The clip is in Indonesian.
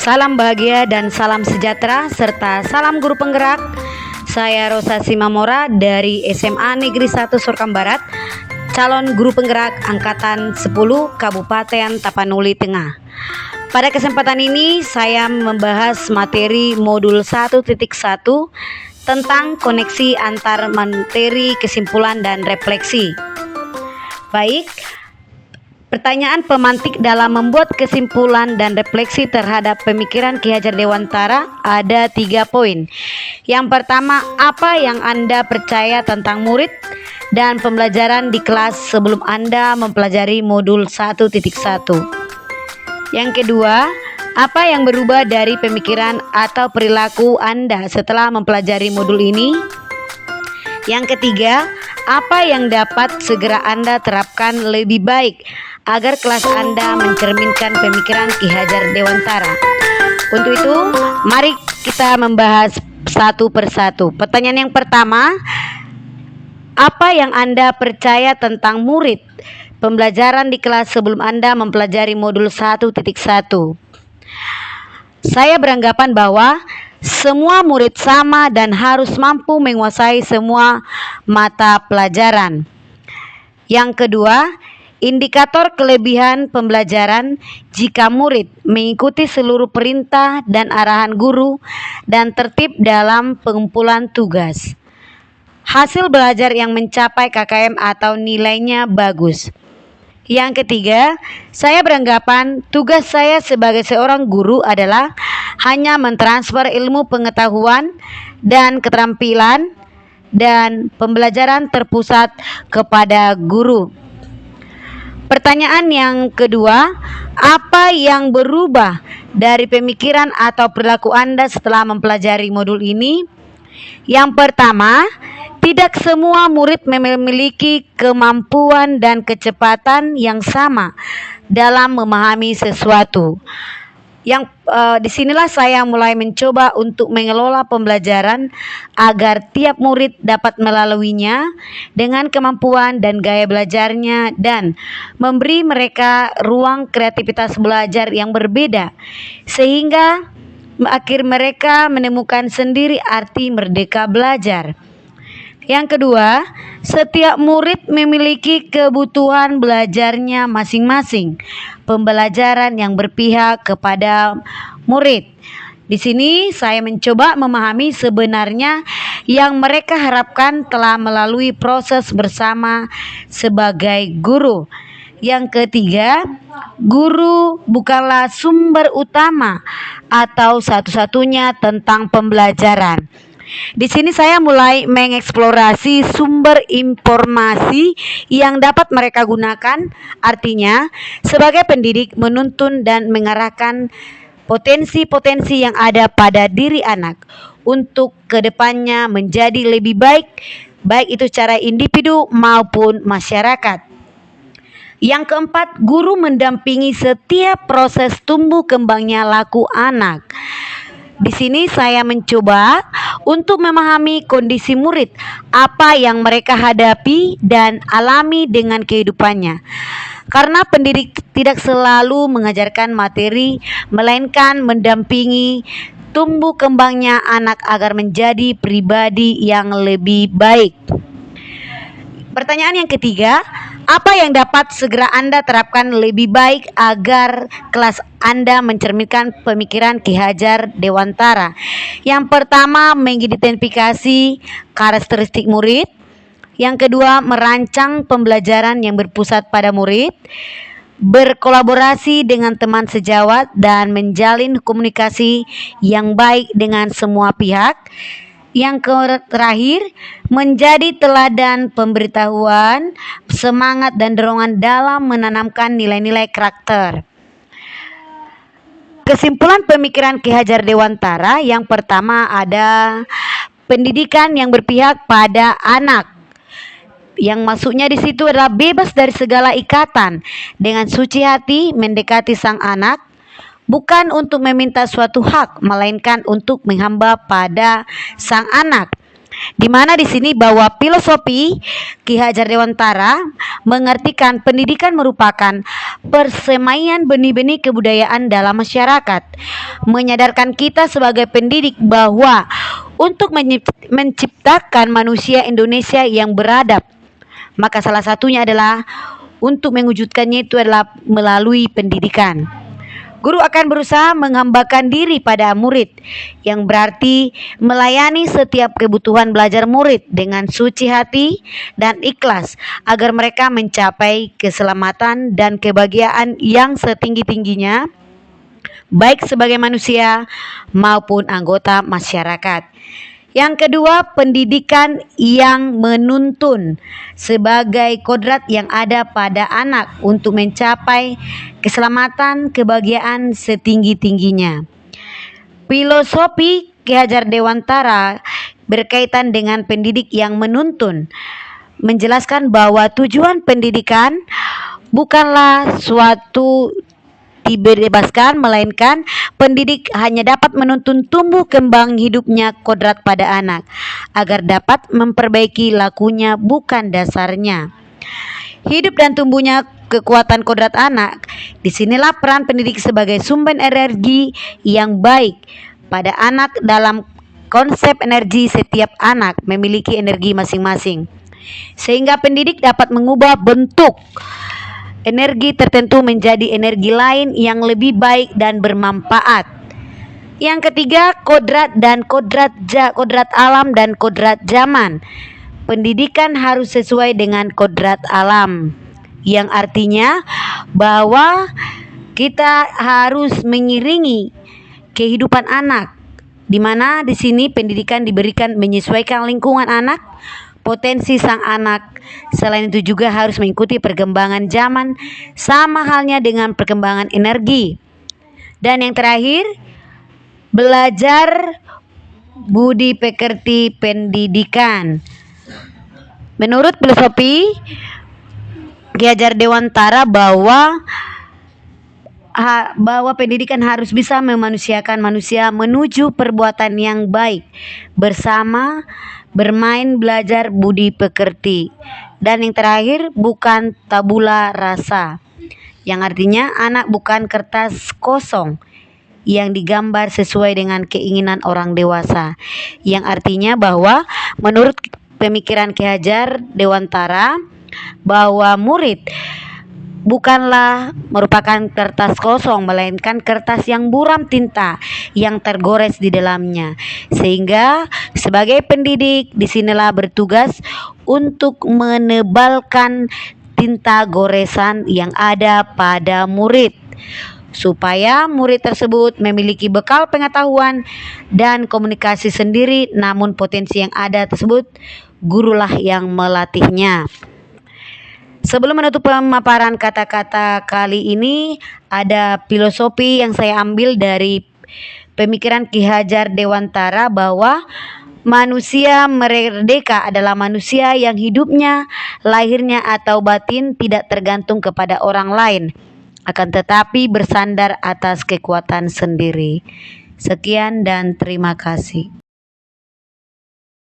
Salam bahagia dan salam sejahtera serta salam guru penggerak. Saya Rosa Simamora dari SMA Negeri 1 Sorkam Barat, calon guru penggerak angkatan 10 Kabupaten Tapanuli Tengah. Pada kesempatan ini saya membahas materi modul 1.1 tentang koneksi antar materi, kesimpulan dan refleksi. Baik, pertanyaan pemantik dalam membuat kesimpulan dan refleksi terhadap pemikiran Ki Hajar Dewantara ada 3 poin. Yang pertama, apa yang Anda percaya tentang murid dan pembelajaran di kelas sebelum Anda mempelajari modul 1.1? Yang kedua, apa yang berubah dari pemikiran atau perilaku Anda setelah mempelajari modul ini? Yang ketiga, apa yang dapat segera Anda terapkan lebih baik agar kelas Anda mencerminkan pemikiran Ki Hajar Dewantara? Untuk itu, mari kita membahas satu persatu. Pertanyaan yang pertama, apa yang Anda percaya tentang murid pembelajaran di kelas sebelum Anda mempelajari modul 1.1? Saya beranggapan bahwa semua murid sama dan harus mampu menguasai semua mata pelajaran. Yang kedua, indikator kelebihan pembelajaran jika murid mengikuti seluruh perintah dan arahan guru dan tertib dalam pengumpulan tugas. Hasil belajar yang mencapai KKM atau nilainya bagus. Yang ketiga, saya beranggapan tugas saya sebagai seorang guru adalah hanya mentransfer ilmu pengetahuan dan keterampilan dan pembelajaran terpusat kepada guru. Pertanyaan yang kedua, apa yang berubah dari pemikiran atau perilaku Anda setelah mempelajari modul ini? Yang pertama, tidak semua murid memiliki kemampuan dan kecepatan yang sama dalam memahami sesuatu. Disinilah saya mulai mencoba untuk mengelola pembelajaran agar tiap murid dapat melaluinya dengan kemampuan dan gaya belajarnya dan memberi mereka ruang kreativitas belajar yang berbeda sehingga akhir mereka menemukan sendiri arti merdeka belajar. Yang kedua, setiap murid memiliki kebutuhan belajarnya masing-masing. Pembelajaran yang berpihak kepada murid. Di sini saya mencoba memahami sebenarnya yang mereka harapkan telah melalui proses bersama sebagai guru. Yang ketiga, guru bukanlah sumber utama atau satu-satunya tentang pembelajaran. Di sini saya mulai mengeksplorasi sumber informasi yang dapat mereka gunakan, artinya sebagai pendidik menuntun dan mengarahkan potensi-potensi yang ada pada diri anak untuk kedepannya menjadi lebih baik, baik itu secara individu maupun masyarakat. Yang keempat, guru mendampingi setiap proses tumbuh kembangnya laku anak. Di sini saya mencoba untuk memahami kondisi murid, apa yang mereka hadapi dan alami dengan kehidupannya. Karena pendidik tidak selalu mengajarkan materi, melainkan mendampingi tumbuh kembangnya anak agar menjadi pribadi yang lebih baik. Pertanyaan yang ketiga, apa yang dapat segera Anda terapkan lebih baik agar kelas Anda mencerminkan pemikiran Ki Hajar Dewantara? Yang pertama, mengidentifikasi karakteristik murid. Yang kedua, merancang pembelajaran yang berpusat pada murid. Berkolaborasi dengan teman sejawat dan menjalin komunikasi yang baik dengan semua pihak. Yang terakhir, menjadi teladan pemberitahuan, semangat dan dorongan dalam menanamkan nilai-nilai karakter. Kesimpulan pemikiran Ki Hajar Dewantara yang pertama ada pendidikan yang berpihak pada anak. Yang maksudnya di situ adalah bebas dari segala ikatan, dengan suci hati mendekati sang anak, bukan untuk meminta suatu hak, melainkan untuk menghamba pada sang anak. di mana di sini bahwa filosofi Ki Hajar Dewantara mengartikan pendidikan merupakan persemaian benih-benih kebudayaan dalam masyarakat, menyadarkan kita sebagai pendidik bahwa untuk menciptakan manusia Indonesia yang beradab, maka salah satunya adalah untuk mewujudkannya itu adalah melalui pendidikan. Guru akan berusaha menghambakan diri pada murid, yang berarti melayani setiap kebutuhan belajar murid dengan suci hati dan ikhlas agar mereka mencapai keselamatan dan kebahagiaan yang setinggi-tingginya, baik sebagai manusia maupun anggota masyarakat. Yang kedua, pendidikan yang menuntun sebagai kodrat yang ada pada anak untuk mencapai keselamatan, kebahagiaan setinggi-tingginya. Filosofi Ki Hajar Dewantara berkaitan dengan pendidik yang menuntun, menjelaskan bahwa tujuan pendidikan bukanlah suatu dibebaskan, melainkan pendidik hanya dapat menuntun tumbuh kembang hidupnya kodrat pada anak agar dapat memperbaiki lakunya, bukan dasarnya. Hidup dan tumbuhnya kekuatan kodrat anak. Disinilah peran pendidik sebagai sumber energi yang baik pada anak. Dalam konsep energi, setiap anak memiliki energi masing-masing, sehingga pendidik dapat mengubah bentuk energi tertentu menjadi energi lain yang lebih baik dan bermanfaat. Yang ketiga, kodrat dan kodrat alam dan kodrat zaman. Pendidikan harus sesuai dengan kodrat alam, yang artinya bahwa kita harus mengiringi kehidupan anak, di mana di sini pendidikan diberikan menyesuaikan lingkungan anak, potensi sang anak. Selain itu juga harus mengikuti perkembangan zaman, sama halnya dengan perkembangan energi. Dan yang terakhir, belajar budi pekerti pendidikan. Menurut filosofi Ki Hajar Dewantara bahwa pendidikan harus bisa memanusiakan manusia menuju perbuatan yang baik, bersama bermain, belajar budi pekerti. Dan yang terakhir, bukan tabula rasa, yang artinya anak bukan kertas kosong yang digambar sesuai dengan keinginan orang dewasa, yang artinya bahwa menurut pemikiran Ki Hajar Dewantara bahwa murid bukanlah merupakan kertas kosong, melainkan kertas yang buram tinta yang tergores di dalamnya. Sehingga sebagai pendidik disinilah bertugas untuk menebalkan tinta goresan yang ada pada murid, supaya murid tersebut memiliki bekal pengetahuan dan komunikasi sendiri, namun potensi yang ada tersebut gurulah yang melatihnya. Sebelum menutup pemaparan kata-kata kali ini, ada filosofi yang saya ambil dari pemikiran Ki Hajar Dewantara bahwa manusia merdeka adalah manusia yang hidupnya, lahirnya atau batin tidak tergantung kepada orang lain, akan tetapi bersandar atas kekuatan sendiri. Sekian dan terima kasih.